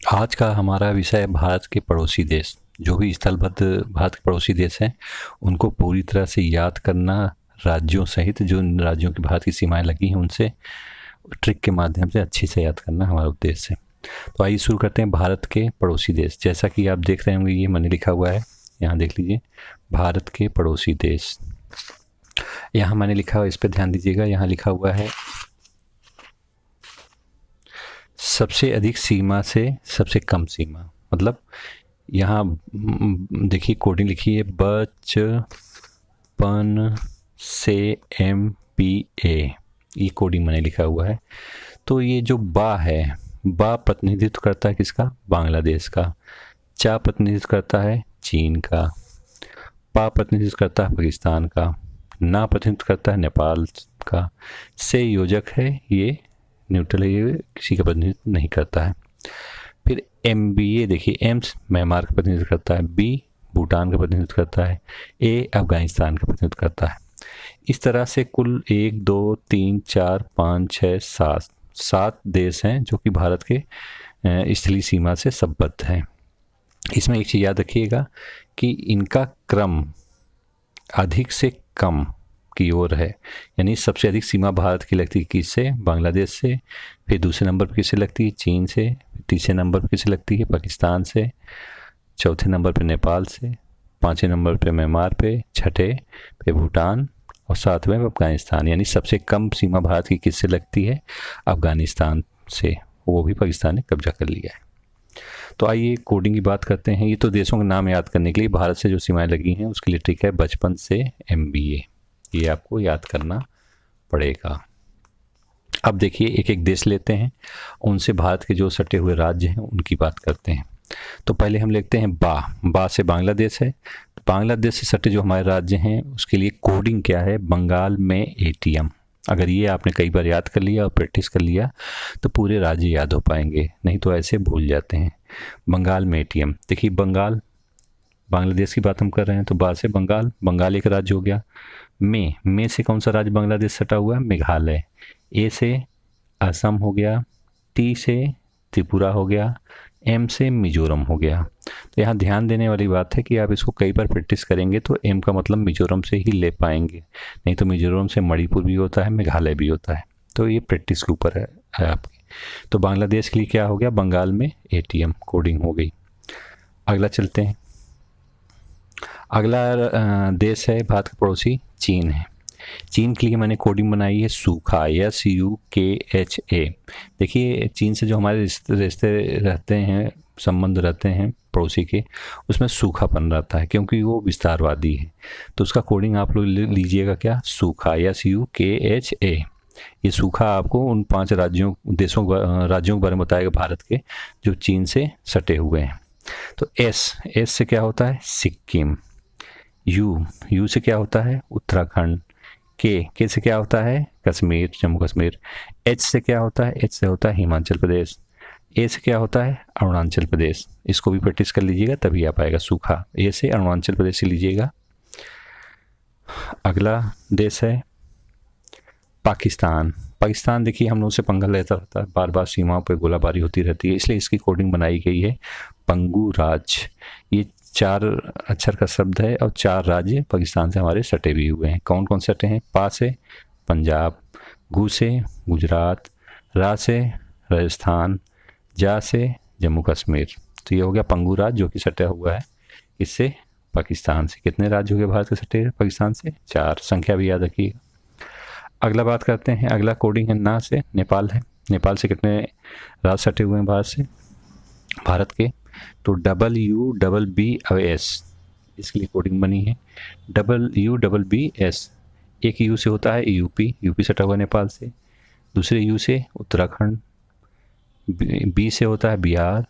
आज का हमारा विषय है भारत के पड़ोसी देश। जो भी स्थलबद्ध भारत के पड़ोसी देश हैं, उनको पूरी तरह से याद करना, राज्यों सहित जो राज्यों की भारत की सीमाएं लगी हैं उनसे ट्रिक के माध्यम से अच्छी से याद करना हमारा उद्देश्य है। तो आइए शुरू करते हैं। भारत के पड़ोसी देश, जैसा कि आप देख रहे होंगे, ये मैंने लिखा हुआ है, यहाँ देख लीजिए, भारत के पड़ोसी देश। यहाँ मैंने लिखा हुआ, इस पर ध्यान दीजिएगा, यहाँ लिखा हुआ है सबसे अधिक सीमा से सबसे कम सीमा। मतलब यहाँ देखिए कोडिंग लिखी है, बचपन से MPA, ये कोडिंग मैंने लिखा हुआ है। तो ये जो बा है, बा प्रतिनिधित्व करता है किसका? बांग्लादेश का। चा प्रतिनिधित्व करता है चीन का। पा प्रतिनिधित्व करता है पाकिस्तान का। ना प्रतिनिधित्व करता है नेपाल का। से योजक है, ये न्यूट्रल है, ये किसी का प्रतिनिधित्व नहीं करता है। फिर MBA देखिए, एम म्यांमार का प्रतिनिधित्व करता है, बी भूटान का प्रतिनिधित्व करता है, ए अफगानिस्तान का प्रतिनिधित्व करता है। इस तरह से कुल 1 2 3 4 5 6 7 देश हैं जो कि भारत के स्थलीय सीमा से संबद्ध हैं। इसमें एक चीज़ याद रखिएगा कि इनका क्रम अधिक से कम की ओर है, यानी सबसे अधिक सीमा भारत की लगती है किससे? बांग्लादेश से। फिर दूसरे नंबर पर किससे लगती है? चीन से। तीसरे नंबर पर किससे लगती है? पाकिस्तान से। चौथे नंबर पे नेपाल से। पाँचवें नंबर पे म्यांमार पे। छठे पे भूटान और सातवें अफगानिस्तान। यानी सबसे कम सीमा भारत की किससे लगती है? अफगानिस्तान से, वो भी पाकिस्तान ने कब्जा कर लिया है। तो आइए कोडिंग की बात करते हैं। ये तो देशों के नाम याद करने के लिए, भारत से जो सीमाएं लगी हैं उसके लिए ट्रिक है बचपन से MBA, ये आपको याद करना पड़ेगा। अब देखिए एक एक देश लेते हैं, उनसे भारत के जो सटे हुए राज्य हैं उनकी बात करते हैं। तो पहले हम लिखते हैं बा से बांग्लादेश है। तो बांग्लादेश से सटे जो हमारे राज्य हैं उसके लिए कोडिंग क्या है? बंगाल में ATM। अगर ये आपने कई बार याद कर लिया और प्रैक्टिस कर लिया तो पूरे राज्य याद हो पाएंगे, नहीं तो ऐसे भूल जाते हैं। बंगाल में ATM। देखिए बंगाल, बांग्लादेश की बात हम कर रहे हैं तो बा से बंगाल, बंगाल एक राज्य हो गया। में से कौन सा राज्य बांग्लादेश सटा हुआ है? मेघालय। ए से असम हो गया। टी से त्रिपुरा हो गया। M से मिजोरम हो गया। तो यहाँ ध्यान देने वाली बात है कि आप इसको कई बार प्रैक्टिस करेंगे तो M का मतलब मिजोरम से ही ले पाएंगे, नहीं तो मिजोरम से मणिपुर भी होता है, मेघालय भी होता है। तो ये प्रैक्टिस के ऊपर है आपकी। तो बांग्लादेश के लिए क्या हो गया? बंगाल में ATM कोडिंग हो गई। अगला चलते हैं। अगला देश है भारत का पड़ोसी, चीन है। चीन के लिए मैंने कोडिंग बनाई है सूखा, SUKHA। देखिए चीन से जो हमारे रिश्ते रहते हैं, संबंध रहते हैं पड़ोसी के, उसमें सूखापन रहता है क्योंकि वो विस्तारवादी है। तो उसका कोडिंग आप लोग लीजिएगा क्या? सूखा, SUKHA। ये सूखा आपको उन 5 राज्यों के बारे में बताएगा भारत के जो चीन से सटे हुए हैं। तो S से क्या होता है? सिक्किम। U से क्या होता है? उत्तराखंड। के से क्या होता है? कश्मीर, जम्मू कश्मीर। H से क्या होता है? H से होता है हिमाचल प्रदेश। A से क्या होता है? अरुणाचल प्रदेश। इसको भी प्रैक्टिस कर लीजिएगा तभी आ पाएगा सूखा। A से अरुणाचल प्रदेश से लीजिएगा। अगला देश है पाकिस्तान। पाकिस्तान देखिए हम लोग से पंगा लेता रहता है, बार बार सीमाओं पर गोलाबारी होती रहती है, इसलिए इसकी कोडिंग बनाई गई है पंगू राज। ये 4 अक्षर का शब्द है और 4 राज्य पाकिस्तान से हमारे सटे भी हुए हैं। कौन कौन सटे हैं? पा से पंजाब, गु से गुजरात, रा से राजस्थान, जा से जम्मू कश्मीर। तो ये हो गया पंगू राज जो कि सटा हुआ है इससे पाकिस्तान से। कितने राज्य हो गए भारत के सटे पाकिस्तान से? 4। संख्या भी याद रखिएगा। अगला बात करते हैं, अगला कोडिंग है ना से, नेपाल है। नेपाल से कितने राज्य सटे हुए हैं भारत से? भारत के तो WUBBS, इसके लिए कोडिंग बनी है WUBBS। एक U से होता है यूपी सटा हुआ नेपाल से। दूसरे U से उत्तराखंड। B से होता है बिहार।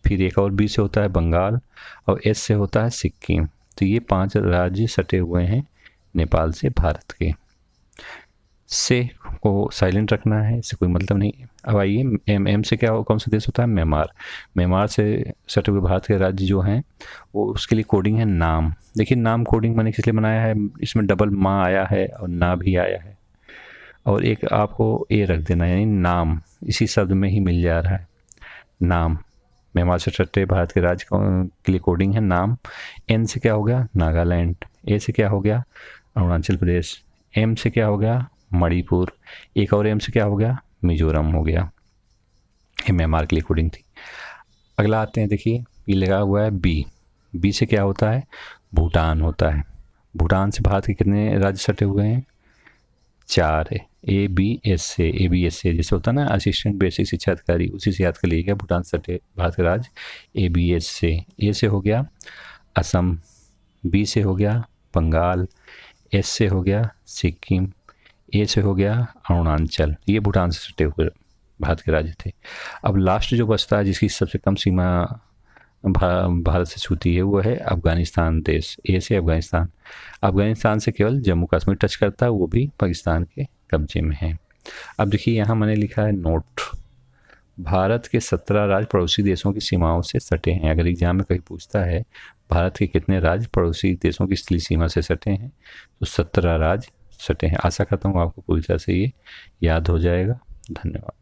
फिर एक और B से होता है बंगाल और S से होता है सिक्किम। तो ये 5 राज्य सटे हुए हैं नेपाल से भारत के। से को साइलेंट रखना है, इससे कोई मतलब नहीं। अब आइए M से क्या कौन सा देश होता है? म्यांमार। म्यांमार से सटे हुए भारत के राज्य जो हैं वो, उसके लिए कोडिंग है नाम। देखिए नाम कोडिंग मैंने किस लिए बनाया है? इसमें डबल माँ आया है और ना भी आया है, और एक आपको ए रख देना, यानी नाम इसी शब्द में ही मिल जा रहा है नाम। म्यांमार से सटे भारत के राज्य के लिए कोडिंग है नाम। एन से क्या हो गया, नागालैंड। ए से क्या हो गया, अरुणाचल प्रदेश। एम से क्या हो गया, मणिपुर। एक और एम से क्या हो गया, मिजोरम हो गया। ये म्यांमार के लिए कोडिंग थी। अगला आते हैं, देखिए ये लगा हुआ है बी। बी से क्या होता है, भूटान होता है। भूटान से भारत के कितने राज्य सटे हुए हैं, 4 है। ए बी एस से, ए बी एस से जैसे होता है ना असिस्टेंट बेसिक शिक्षा अधिकारी, उसी से याद कर लीजिएगा। भूटान से सटे भारत के राज्य ए बी एस से। ए से हो गया असम, बी से हो गया बंगाल, एस से हो गया सिक्किम, ए से हो गया अरुणाचल। ये भूटान से सटे हुए भारत के राज्य थे। अब लास्ट जो बचता है जिसकी सबसे कम सीमा भारत से छूती है वो है अफ़गानिस्तान देश। ए से अफ़गानिस्तान। अफ़गानिस्तान से केवल जम्मू कश्मीर टच करता है, वो भी पाकिस्तान के कब्जे में है। अब देखिए यहाँ मैंने लिखा है नोट, भारत के 17 राज्य पड़ोसी देशों की सीमाओं से सटे हैं। अगर एग्जाम में कहीं पूछता है भारत के कितने राज्य पड़ोसी देशों की स्थलीय सीमा से सटे हैं, तो 17 राज्य सटे हैं। आशा करता हूँ आपको पूरी तरह से ये याद हो जाएगा। धन्यवाद।